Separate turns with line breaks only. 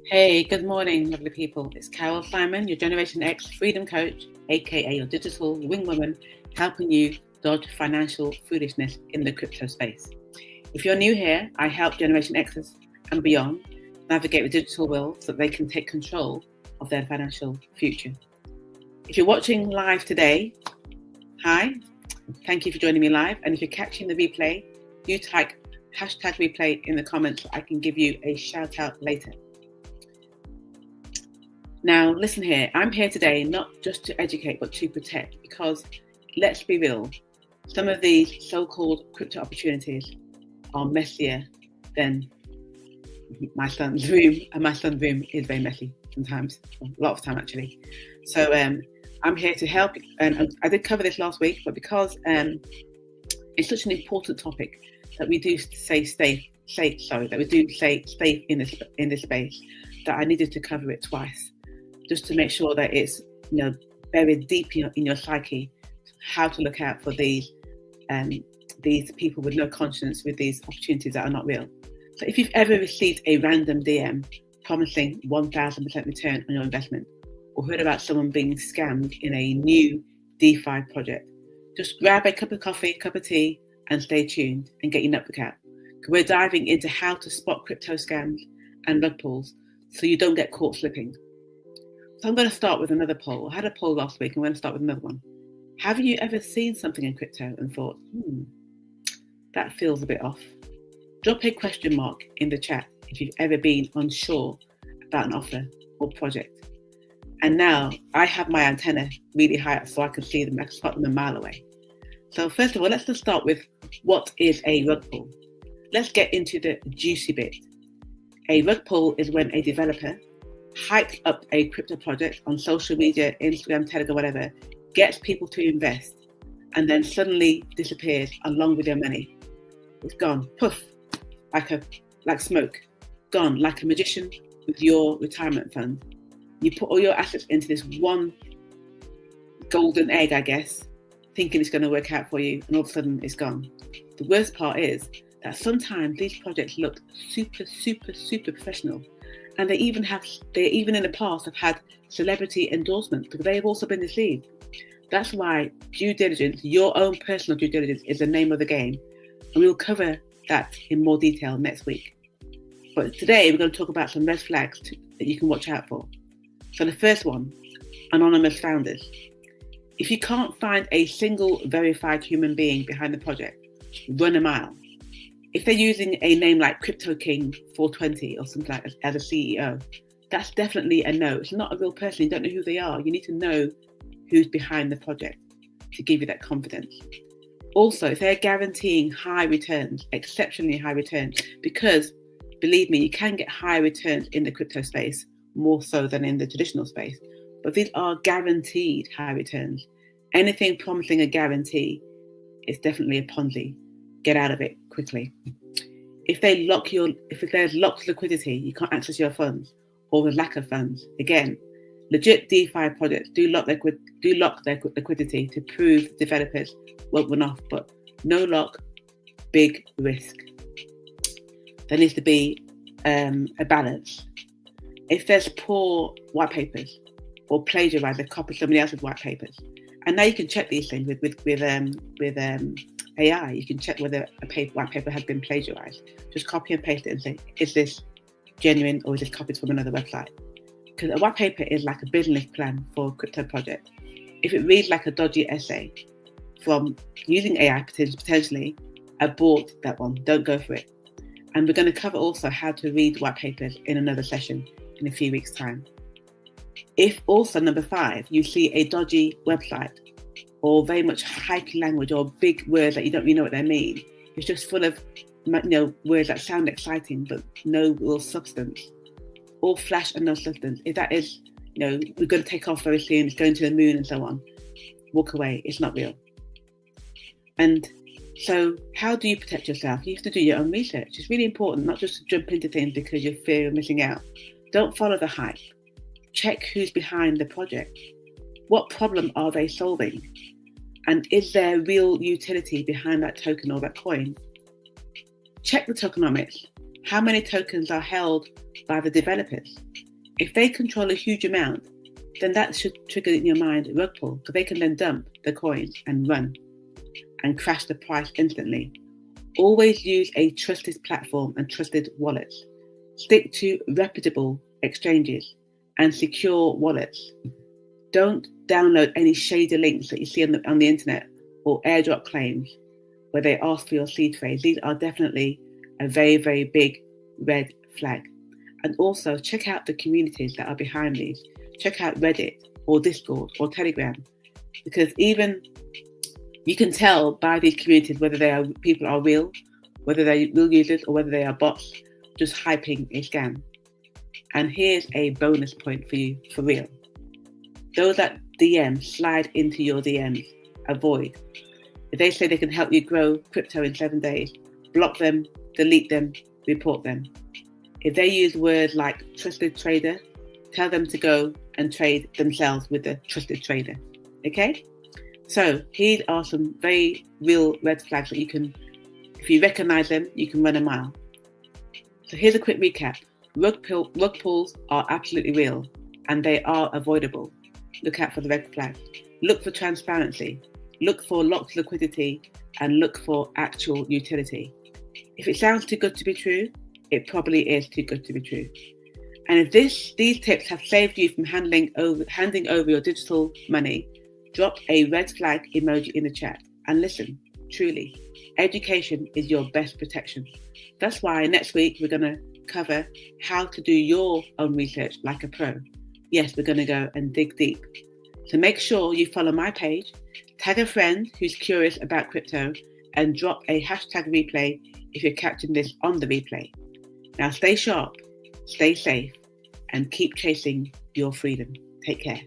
Hey, good morning, lovely people. It's Carol Simon, your Generation X Freedom Coach, aka your digital wing woman, helping you dodge financial foolishness in the crypto space. If you're new here, I help Generation X's and beyond navigate the digital world so that they can take control of their financial future. If you're watching live today, hi, thank you for joining me live. And if you're catching the replay, do type #replay in the comments so I can give you a shout out later. Now, listen here, I'm here today not just to educate, but to protect, because let's be real, some of these so-called crypto opportunities are messier than my son's room, and my son's room is very messy sometimes, a lot of time actually. So I'm here to help, and I did cover this last week, but because it's such an important topic that we do say stay in this space, that I needed to cover it twice, just to make sure that it's buried deep in your psyche, how to look out for these people with no conscience, with these opportunities that are not real. So if you've ever received a random DM promising 1,000% return on your investment, or heard about someone being scammed in a new DeFi project, just grab a cup of coffee, cup of tea, and stay tuned and get your notebook out. We're diving into how to spot crypto scams and rug pulls so you don't get caught slipping. So I'm going to start with another poll. I had a poll last week, and I'm going to start with another one. Have you ever seen something in crypto and thought, that feels a bit off? Drop a question mark in the chat if you've ever been unsure about an offer or project. And now I have my antenna really high up so I can see them, I can spot them a mile away. So first of all, let's just start with what is a rug pull. Let's get into the juicy bit. A rug pull is when a developer hypes up a crypto project on social media, Instagram, Telegram, whatever, gets people to invest, and then suddenly disappears along with their money. It's gone, poof, like smoke, gone like a magician with your retirement fund. You put all your assets into this one golden egg, I guess, thinking it's going to work out for you, and all of a sudden it's gone. The worst part is that sometimes these projects look super, super, super professional. And they even in the past have had celebrity endorsements, because they have also been deceived. That's why due diligence, your own personal due diligence, is the name of the game. And we'll cover that in more detail next week. But today we're going to talk about some red flags that you can watch out for. So the first one, anonymous founders. If you can't find a single verified human being behind the project, run a mile. If they're using a name like Crypto King 420 or something like that as a CEO, that's definitely a no. It's not a real person. You don't know who they are. You need to know who's behind the project to give you that confidence. Also, if they're guaranteeing high returns, exceptionally high returns, because believe me, you can get high returns in the crypto space, more so than in the traditional space. But these are guaranteed high returns. Anything promising a guarantee is definitely a Ponzi. Get out of it quickly. If there's locked liquidity, you can't access your funds, or the lack of funds, again, legit DeFi projects do lock their liquidity to prove developers won't run off, but no lock, big risk. There needs to be a balance. If there's poor white papers or plagiarize, they copy somebody else's white papers, and now you can check these things with AI. You can check whether a white paper has been plagiarized. Just copy and paste it and say, is this genuine or is this copied from another website? Because a white paper is like a business plan for a crypto project. If it reads like a dodgy essay from using AI potentially, abort that one. Don't go for it. And we're going to cover also how to read white papers in another session in a few weeks' time. If also, number 5, you see a dodgy website, or very much hype language, or big words that you don't really know what they mean. It's just full of words that sound exciting but no real substance. All flash and no substance. If that is, we're going to take off very soon, it's going to the moon and so on, walk away. It's not real. And so how do you protect yourself? You have to do your own research. It's really important not just to jump into things because you fear of missing out. Don't follow the hype. Check who's behind the project. What problem are they solving? And is there real utility behind that token or that coin? Check the tokenomics. How many tokens are held by the developers? If they control a huge amount, then that should trigger in your mind rug pull, because they can then dump the coin and run and crash the price instantly. Always use a trusted platform and trusted wallets. Stick to reputable exchanges and secure wallets. Don't download any shady links that you see on the internet or airdrop claims where they ask for your seed phrase. These are definitely a very, very big red flag. And also check out the communities that are behind these. Check out Reddit or Discord or Telegram, because even you can tell by these communities whether people are real, whether they're real users or whether they are bots just hyping a scam. And here's a bonus point for you, for real. Those that DM slide into your DMs, avoid. If they say they can help you grow crypto in 7 days, block them, delete them, report them. If they use words like trusted trader, tell them to go and trade themselves with the trusted trader. Okay? So here are some very real red flags that you can, if you recognize them, you can run a mile. So here's a quick recap. Rug pulls are absolutely real and they are avoidable. Look out for the red flags. Look for transparency. Look for locked liquidity and look for actual utility. If it sounds too good to be true, it probably is too good to be true. And if these tips have saved you from handing over your digital money, drop a red flag emoji in the chat. And listen, truly, education is your best protection. That's why next week we're going to cover how to do your own research like a pro. Yes, we're going to go and dig deep. So make sure you follow my page, tag a friend who's curious about crypto, and drop a hashtag replay if you're catching this on the replay. Now stay sharp, stay safe, and keep chasing your freedom. Take care.